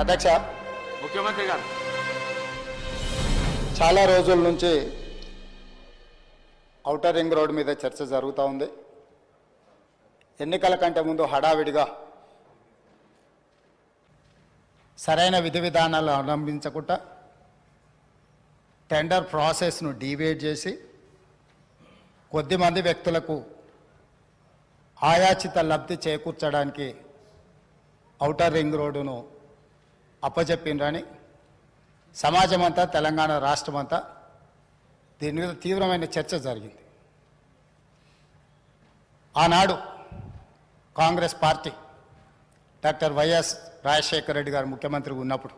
అధ్యక్ష, ముఖ్యమంత్రి గారు చాలా రోజుల నుంచి ఔటర్ రింగ్ రోడ్ మీద చర్చ జరుగుతూ ఉంది. ఎన్నికల కంటే ముందు హడావిడిగా సరైన విధి విధానాలు అవలంబించకుండా టెండర్ ప్రాసెస్ను డీవియేట్ చేసి కొద్దిమంది వ్యక్తులకు ఆయాచిత లబ్ధి చేకూర్చడానికి ఔటర్ రింగ్ రోడ్డును అప్పచెప్పిండ్రని సమాజం అంతా, తెలంగాణ రాష్ట్రం అంతా దీని మీద తీవ్రమైన చర్చ జరిగింది. ఆనాడు Congress party doctor YS Rajasekhara Reddy గారు ముఖ్యమంత్రిగా ఉన్నప్పుడు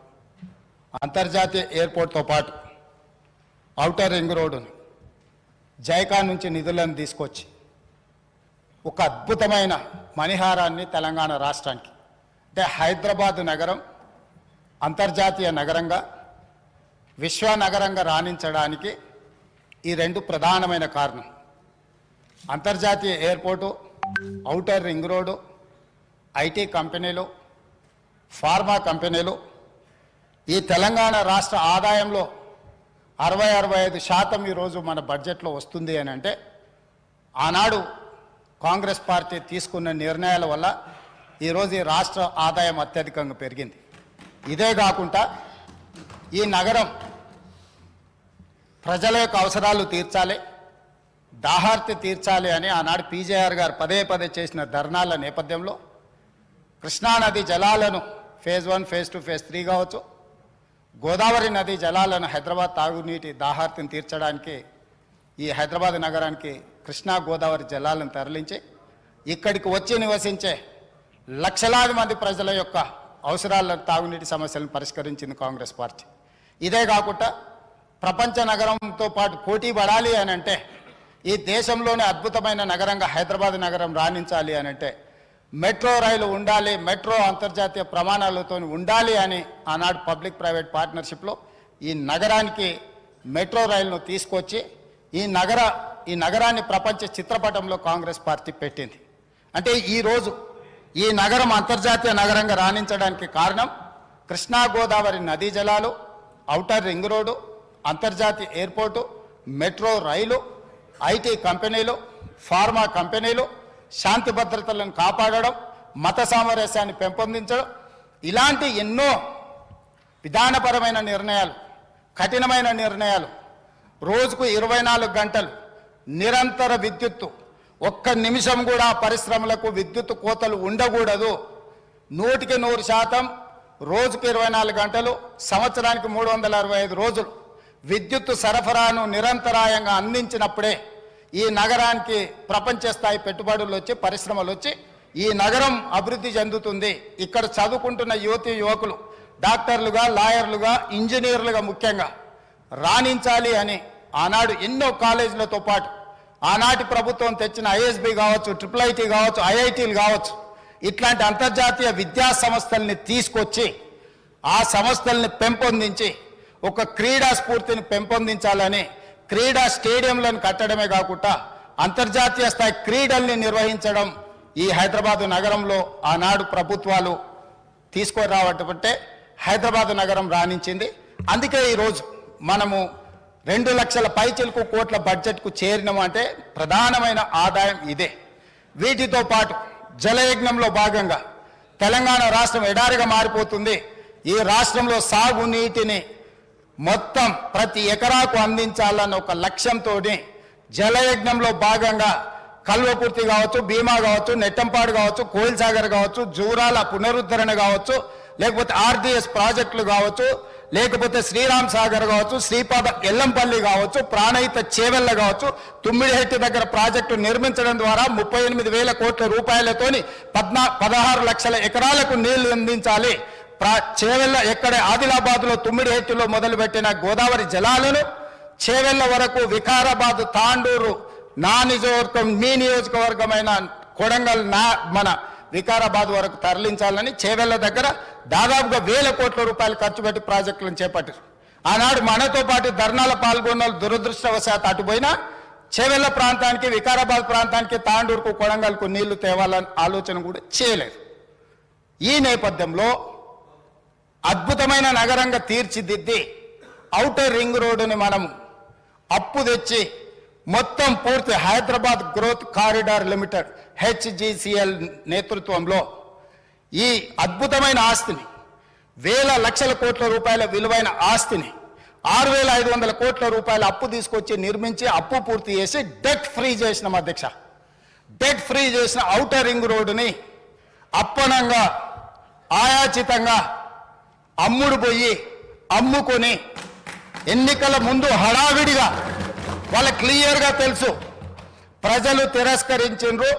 అంతర్జాతీయ ఎయిర్పోర్ట్తో పాటు ఔటర్ రింగ్ రోడ్డును జైకా నుంచి నిధులను తీసుకొచ్చి ఒక అద్భుతమైన మణిహారాన్ని తెలంగాణ రాష్ట్రానికి, అంటే హైదరాబాద్ నగరం అంతర్జాతీయ నగరంగా, విశ్వనగరంగా రాణించడానికి ఈ రెండు ప్రధానమైన కారణం. అంతర్జాతీయ airport, outer ring road, IT కంపెనీలు, ఫార్మా కంపెనీలు. ఈ తెలంగాణ రాష్ట్ర ఆదాయంలో 60-65% ఈరోజు మన బడ్జెట్లో వస్తుంది అని అంటే ఆనాడు కాంగ్రెస్ పార్టీ తీసుకున్న నిర్ణయాల వల్ల ఈరోజు ఈ రాష్ట్ర ఆదాయం అత్యధికంగా పెరిగింది. ఇదే కాకుండా ఈ నగరం ప్రజల యొక్క అవసరాలు తీర్చాలి, దాహార్తి తీర్చాలి అని ఆనాడు పీజేఆర్ గారు పదే పదే చేసిన ధర్నాల నేపథ్యంలో కృష్ణానది జలాలను ఫేజ్ 1, ఫేజ్ 2, ఫేజ్ 3 కావచ్చు, గోదావరి నది జలాలను హైదరాబాద్ తాగునీటి దాహార్తిని తీర్చడానికి ఈ హైదరాబాద్ నగరానికి కృష్ణా గోదావరి జలాలను తరలించి ఇక్కడికి వచ్చి నివసించే లక్షలాది మంది ప్రజల యొక్క అవసరాలను, తాగునీటి సమస్యలను పరిష్కరించింది కాంగ్రెస్ పార్టీ. ఇదే కాకుండా ప్రపంచ నగరంతో పాటు పోటీ పడాలి అని అంటే, ఈ దేశంలోనే అద్భుతమైన నగరంగా హైదరాబాద్ నగరం రాణించాలి అని అంటే మెట్రో రైలు ఉండాలి, మెట్రో అంతర్జాతీయ ప్రమాణాలతో ఉండాలి అని ఆనాడు పబ్లిక్ ప్రైవేట్ పార్ట్నర్షిప్లో ఈ నగరానికి మెట్రో రైలును తీసుకొచ్చి ఈ నగరాన్ని ప్రపంచ చిత్రపటంలో కాంగ్రెస్ పార్టీ పెట్టింది. అంటే ఈరోజు ఈ నగరం అంతర్జాతీయ నగరంగా రాణించడానికి కారణం కృష్ణా గోదావరి నదీ జలాలు, ఔటర్ రింగ్ రోడ్డు, అంతర్జాతీయ ఎయిర్పోర్టు, మెట్రో రైలు, ఐటీ కంపెనీలు, ఫార్మా కంపెనీలు, శాంతి భద్రతలను కాపాడడం, మత సామరస్యాన్ని పెంపొందించడం, ఇలాంటి ఎన్నో విధానపరమైన నిర్ణయాలు, కఠినమైన నిర్ణయాలు, రోజుకు 24 గంటలు నిరంతర విద్యుత్తు, ఒక్క నిమిషం కూడా పరిశ్రమలకు విద్యుత్ కోతలు ఉండకూడదు, 100% రోజుకు 24 గంటలు, సంవత్సరానికి 365 రోజులు విద్యుత్తు సరఫరాను నిరంతరాయంగా అందించినప్పుడే ఈ నగరానికి ప్రపంచ స్థాయి పెట్టుబడులు వచ్చి, పరిశ్రమలు వచ్చి ఈ నగరం అభివృద్ధి చెందుతుంది. ఇక్కడ చదువుకుంటున్న యువతీ యువకులు డాక్టర్లుగా, లాయర్లుగా, ఇంజనీర్లుగా ముఖ్యంగా రాణించాలి అని ఆనాడు ఎన్నో కాలేజీలతో పాటు ఆనాటి ప్రభుత్వం తెచ్చిన ఐఎస్బి కావచ్చు, IIIT కావచ్చు, ఐఐటీలు కావచ్చు, ఇట్లాంటి అంతర్జాతీయ విద్యా సంస్థల్ని తీసుకొచ్చి ఆ సంస్థల్ని పెంపొందించి ఒక క్రీడా స్ఫూర్తిని పెంపొందించాలని క్రీడా స్టేడియంలను కట్టడమే కాకుండా అంతర్జాతీయ స్థాయి క్రీడల్ని నిర్వహించడం ఈ హైదరాబాదు నగరంలో ఆనాడు ప్రభుత్వాలు తీసుకురావటంటే హైదరాబాదు నగరం రాణించింది. అందుకే ఈరోజు మనము 2 లక్షల పైచిలకు కోట్ల బడ్జెట్కు చేరినాం అంటే ప్రధానమైన ఆదాయం ఇదే. వీటితో పాటు జలయజ్ఞంలో భాగంగా తెలంగాణ రాష్ట్రం ఎడారిగా మారిపోతుంది. ఈ రాష్ట్రంలో సాగునీటిని మొత్తం ప్రతి ఎకరాకు అందించాలన్న ఒక లక్ష్యంతో జలయజ్ఞంలో భాగంగా కల్వకుర్తి కావచ్చు, భీమా కావచ్చు, నెట్టంపాడు కావచ్చు, కోయిల్సాగర్ కావచ్చు, జూరాల పునరుద్ధరణ కావచ్చు, లేకపోతే ఆర్డిఎస్ ప్రాజెక్టులు కావచ్చు, లేకపోతే శ్రీరామ్ సాగర్ కావచ్చు, శ్రీపాద ఎల్లంపల్లి కావచ్చు, ప్రాణహిత చేవెళ్ళ కావచ్చు, తుమ్మిడిహెట్టి దగ్గర ప్రాజెక్టు నిర్మించడం ద్వారా 38,000 కోట్ల రూపాయలతోని 16 లక్షల ఎకరాలకు నీళ్లు అందించాలి. చేవెళ్ళ ఎక్కడే ఆదిలాబాద్లో తుమ్మిడిహెట్టిలో మొదలుపెట్టిన గోదావరి జలాలను చేవెళ్ళ వరకు వికారాబాద్, తాండూరు, మీ నియోజకవర్గమైన కొడంగల్, మన వికారాబాద్ వరకు తరలించాలని చేవెళ్ళ దగ్గర దాదాపుగా 1,000 కోట్ల రూపాయలు ఖర్చు పెట్టి ప్రాజెక్టులను చేపట్టారు. ఆనాడు మనతో పాటు ధర్నాల పాల్గొన్న దురదృష్టవశాత్తు అటుపోయినా చేవెళ్ళ ప్రాంతానికి, వికారాబాద్ ప్రాంతానికి, తాండూరుకు, కొడంగల్కు నీళ్లు తేవాలని ఆలోచన కూడా చేయలేదు. ఈ నేపథ్యంలో అద్భుతమైన నగరంగా తీర్చిదిద్ది ఔటర్ రింగ్ రోడ్డుని మనం అప్పు తెచ్చి మొత్తం పూర్తి Hyderabad growth corridor limited HGCL నేతృత్వంలో ఈ అద్భుతమైన ఆస్తిని వేల లక్షల కోట్ల రూపాయల విలువైన ఆస్తిని 6,500 కోట్ల రూపాయల అప్పు తీసుకొచ్చి నిర్మించి అప్పు పూర్తి చేసి డెట్ ఫ్రీ చేసినాం అధ్యక్ష. డెట్ ఫ్రీ చేసిన ఔటర్ రింగ్ రోడ్డుని అప్పనంగా ఆయాచితంగా అమ్ముడు పోయి అమ్ముకొని ఎన్నికల ముందు హడావిడిగా వాళ్ళ క్లియర్గా తెలుసు ప్రజలు తిరస్కరించారు,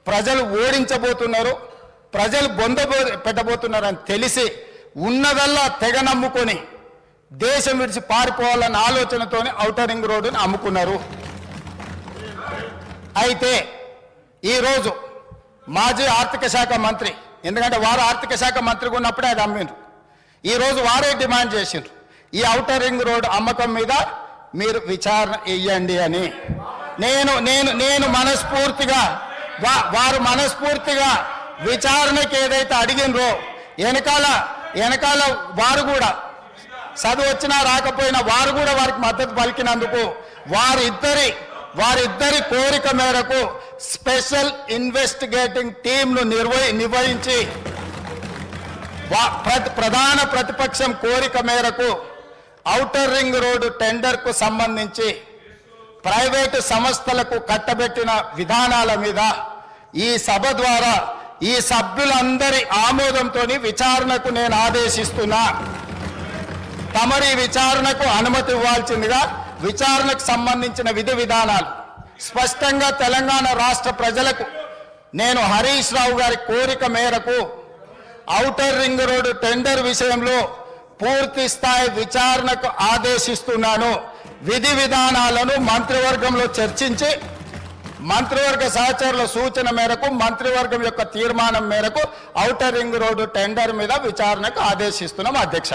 ప్రజలు ఓడించబోతున్నారు, ప్రజలు బొంద పెట్టబోతున్నారని తెలిసి ఉన్నదల్లా తెగ నమ్ముకొని దేశం విడిచి పారిపోవాలన్న ఆలోచనతోనే ఔటర్ రింగ్ రోడ్డుని అమ్ముకున్నారు. అయితే ఈరోజు మాజీ ఆర్థిక శాఖ మంత్రి, ఎందుకంటే వారు ఆర్థిక శాఖ మంత్రిగా ఉన్నప్పుడే అది అమ్మిండ్రు, ఈరోజు వారే డిమాండ్ చేసిండ్రు ఈ ఔటర్ రింగ్ రోడ్ అమ్మకం మీద మీరు విచారణ ఇయ్యండి అని. నేను మనస్ఫూర్తిగా వారు మనస్ఫూర్తిగా విచారణకి ఏదైతే అడిగినరో వెనకాల వారు కూడా చదువు వచ్చినా రాకపోయినా వారు కూడా వారికి మద్దతు పలికినందుకు వారిద్దరి కోరిక మేరకు స్పెషల్ ఇన్వెస్టిగేటింగ్ టీంను నిర్వహించి ప్రధాన ప్రతిపక్షం కోరిక మేరకు ఔటర్ రింగ్ రోడ్డు టెండర్కు సంబంధించి ప్రైవేటు సంస్థలకు కట్టబెట్టిన విధానాల మీద ఈ సభ ద్వారా ఈ సభ్యులందరి ఆమోదంతో విచారణకు నేను ఆదేశిస్తున్నా. తమరి విచారణకు అనుమతి ఇవ్వాల్సిందిగా విచారణకు సంబంధించిన విధి విధానాలు స్పష్టంగా తెలంగాణ రాష్ట్ర ప్రజలకు నేను హరీష్ రావు గారి కోరిక మేరకు ఔటర్ రింగ్ రోడ్డు టెండర్ విషయంలో పూర్తి స్థాయి విచారణకు ఆదేశిస్తున్నాను. విధి విధానాలను మంత్రివర్గంలో చర్చించి మంత్రివర్గ సహచరుల సూచన మేరకు మంత్రివర్గం యొక్క తీర్మానం మేరకు ఔటర్ రింగ్ రోడ్డు టెండర్ మీద విచారణకు ఆదేశిస్తున్నాం అధ్యక్ష.